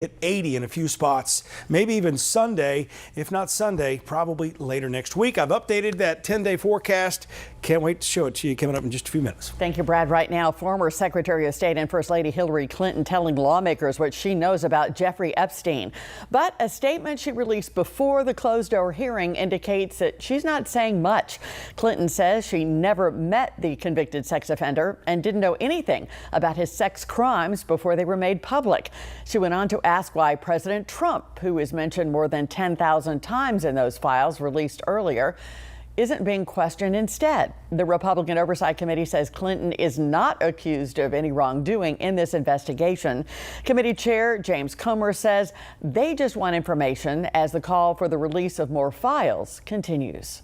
Hit 80 in a few spots, maybe even Sunday. If not Sunday, probably later next week. I've updated that 10-day forecast. Can't wait to show it to you coming up in just a few minutes. Thank you, Brad. Right now, former Secretary of State and First Lady Hillary Clinton telling lawmakers what she knows about Jeffrey Epstein. But a statement she released before the closed-door hearing indicates that she's not saying much. Clinton says she never met the convicted sex offender and didn't know anything about his sex crimes before they were made public. She went on to ask why President Trump, who is mentioned more than 10,000 times in those files released earlier, isn't being questioned instead. The Republican Oversight Committee says Clinton is not accused of any wrongdoing in this investigation. Committee Chair James Comer says they just want information as the call for the release of more files continues.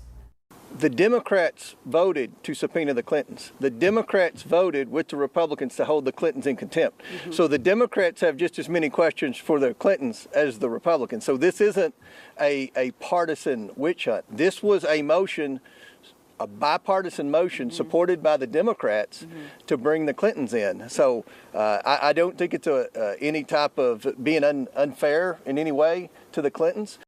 The Democrats voted to subpoena the Clintons. The Democrats voted with the Republicans to hold the Clintons in contempt. So the Democrats have just as many questions for the Clintons as the Republicans. So this isn't a partisan witch hunt. This was a motion, a bipartisan motion supported by the Democrats to bring the Clintons in. So I don't think it's any type of being unfair in any way to the Clintons.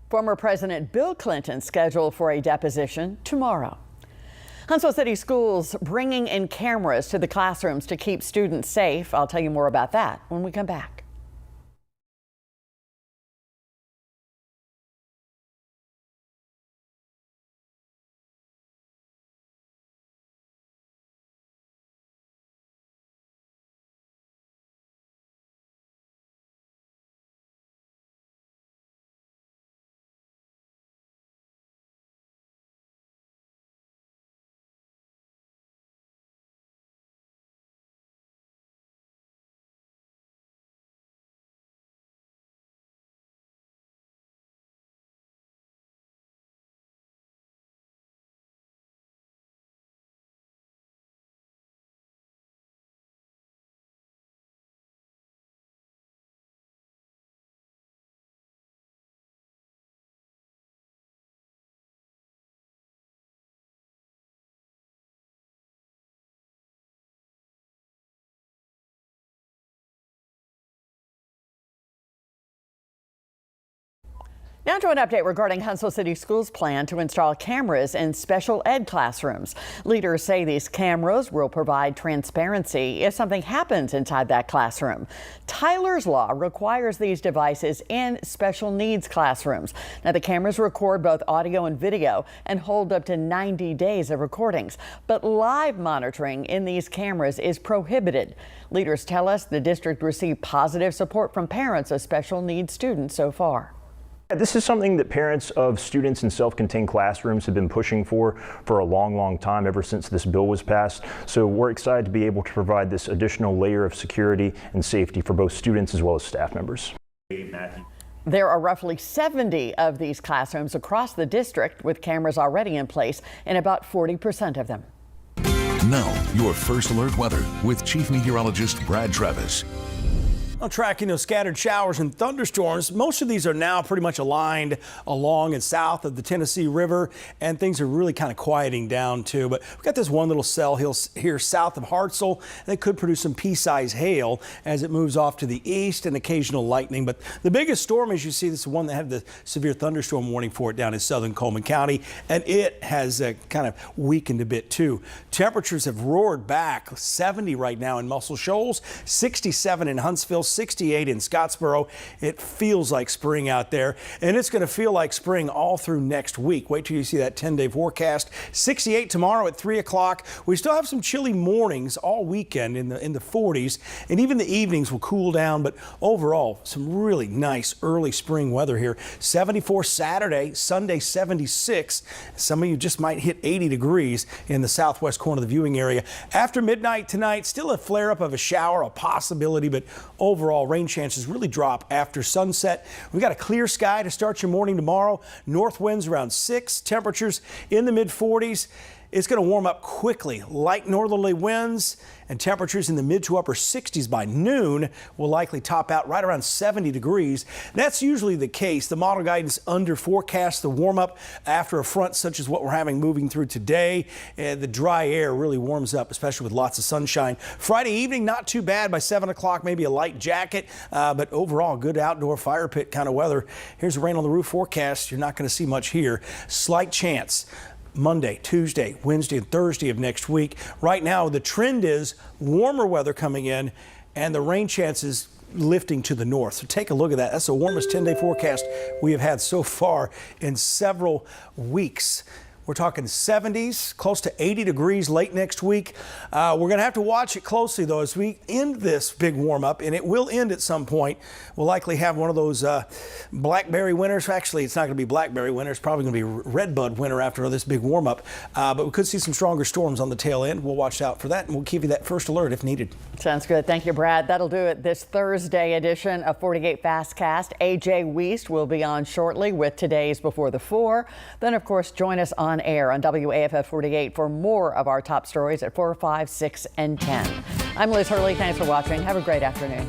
Former President Bill Clinton scheduled for a deposition tomorrow. Huntsville City Schools bringing in cameras to the classrooms to keep students safe. I'll tell you more about that when we come back. Now to an update regarding Huntsville City Schools' plan to install cameras in special ed classrooms. Leaders say these cameras will provide transparency if something happens inside that classroom. Tyler's Law requires these devices in special needs classrooms. Now the cameras record both audio and video and hold up to 90 days of recordings. But live monitoring in these cameras is prohibited. Leaders tell us the district received positive support from parents of special needs students so far. This is something that parents of students in self-contained classrooms have been pushing for a long time, ever since this bill was passed. So we're excited to be able to provide this additional layer of security and safety for both students as well as staff members. There are roughly 70 of these classrooms across the district with cameras already in place in about 40% of them. Now, your first alert weather with Chief Meteorologist Brad Travis. Well, tracking those scattered showers and thunderstorms, most of these are now pretty much aligned along and south of the Tennessee River, and things are really kind of quieting down too. But we've got this one little cell here south of Hartselle that could produce some pea-sized hail as it moves off to the east and occasional lightning. But the biggest storm, as you see, this is one that had the severe thunderstorm warning for it down in southern Coleman County, and it has kind of weakened a bit too. Temperatures have roared back. 70 right now in Muscle Shoals, 67 in Huntsville, 68 in Scottsboro. It feels like spring out there, and it's going to feel like spring all through next week. Wait till you see that 10-day forecast. 68 tomorrow at 3 o'clock. We still have some chilly mornings all weekend in the 40s, and even the evenings will cool down, but overall some really nice early spring weather here. 74 Saturday, Sunday 76. Some of you just might hit 80 degrees in the southwest corner of the viewing area. After midnight tonight, still a flare-up of a shower, a possibility, but overall rain chances really drop after sunset. We've got a clear sky to start your morning tomorrow. North winds around 6, temperatures in the mid 40s. It's going to warm up quickly. Light northerly winds and temperatures in the mid to upper 60s by noon will likely top out right around 70 degrees. That's usually the case. The model guidance under forecasts the warm up after a front such as what we're having moving through today. The dry air really warms up, especially with lots of sunshine. Friday evening, not too bad by 7 o'clock, maybe a light jacket, but overall good outdoor fire pit kind of weather. Here's the rain on the roof forecast. You're not going to see much here. Slight chance. Monday, Tuesday, Wednesday, and Thursday of next week. Right now, the trend is warmer weather coming in and the rain chances lifting to the north. So take a look at that. That's the warmest 10-day forecast we have had so far in several weeks. We're talking 70s, close to 80 degrees late next week. We're going to have to watch it closely, though, as we end this big warm up, and it will end at some point. We'll likely have one of those blackberry winters. Actually, it's not going to be blackberry winter. It's probably going to be redbud winter after this big warm up. But we could see some stronger storms on the tail end. We'll watch out for that, and we'll give you that first alert if needed. Sounds good. Thank you, Brad. That'll do it this Thursday edition of 48 Fastcast. AJ Wiest will be on shortly with today's Before the 4. Then, of course, join us on air on WAFF 48 for more of our top stories at 4, 5, 6, and 10. I'm Liz Hurley. Thanks for watching. Have a great afternoon.